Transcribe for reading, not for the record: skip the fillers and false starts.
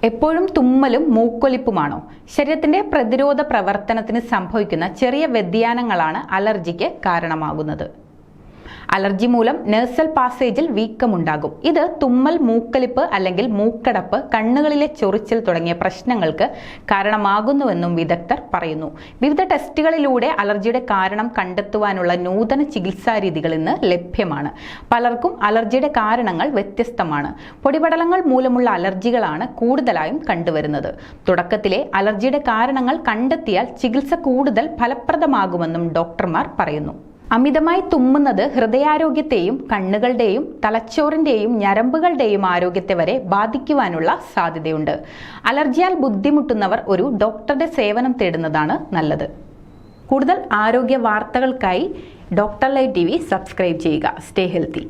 എപ്പോഴും തുമ്മലും മൂക്കൊലിപ്പുമാണോ? ശരീരത്തിന്റെ പ്രതിരോധ പ്രവർത്തനത്തിന് സംഭവിക്കുന്ന ചെറിയ വ്യതിയാനങ്ങളാണ് അലർജിക്ക് കാരണമാകുന്നത്. അലർജി മൂലം നേസൽ പാസേജിൽ വീക്കമുണ്ടാകും. ഇത് തുമ്മൽ, മൂക്കലിപ്പ് അല്ലെങ്കിൽ മൂക്കടപ്പ്, കണ്ണുകളിലെ ചൊറിച്ചിൽ തുടങ്ങിയ പ്രശ്നങ്ങൾക്ക് കാരണമാകുന്നുവെന്നും വിദഗ്ധർ പറയുന്നു. വിവിധ ടെസ്റ്റുകളിലൂടെ അലർജിയുടെ കാരണം കണ്ടെത്തുവാനുള്ള നൂതന ചികിത്സാ രീതികൾ ഇന്ന് ലഭ്യമാണ്. പലർക്കും അലർജിയുടെ കാരണങ്ങൾ വ്യത്യസ്തമാണ്. പൊടിപടലങ്ങൾ മൂലമുള്ള അലർജികളാണ് കൂടുതലായും കണ്ടുവരുന്നത്. തുടക്കത്തിലെ അലർജിയുടെ കാരണങ്ങൾ കണ്ടെത്തിയാൽ ചികിത്സ കൂടുതൽ ഫലപ്രദമാകുമെന്നും ഡോക്ടർമാർ പറയുന്നു. അമിതമായി തുമ്മുന്നത് ഹൃദയാരോഗ്യത്തെയും കണ്ണുകളുടെയും തലച്ചോറിന്റെയും ഞരമ്പുകളുടെയും ആരോഗ്യത്തെ വരെ ബാധിക്കുവാനുള്ള സാധ്യതയുണ്ട്. അലർജിയാൽ ബുദ്ധിമുട്ടുന്നവർ ഒരു ഡോക്ടറുടെ സേവനം തേടുന്നതാണ് നല്ലത്. കൂടുതൽ ആരോഗ്യ വാർത്തകൾക്കായി ഡോക്ടർ ലൈവ് TV സബ്സ്ക്രൈബ് ചെയ്യുക. Stay healthy.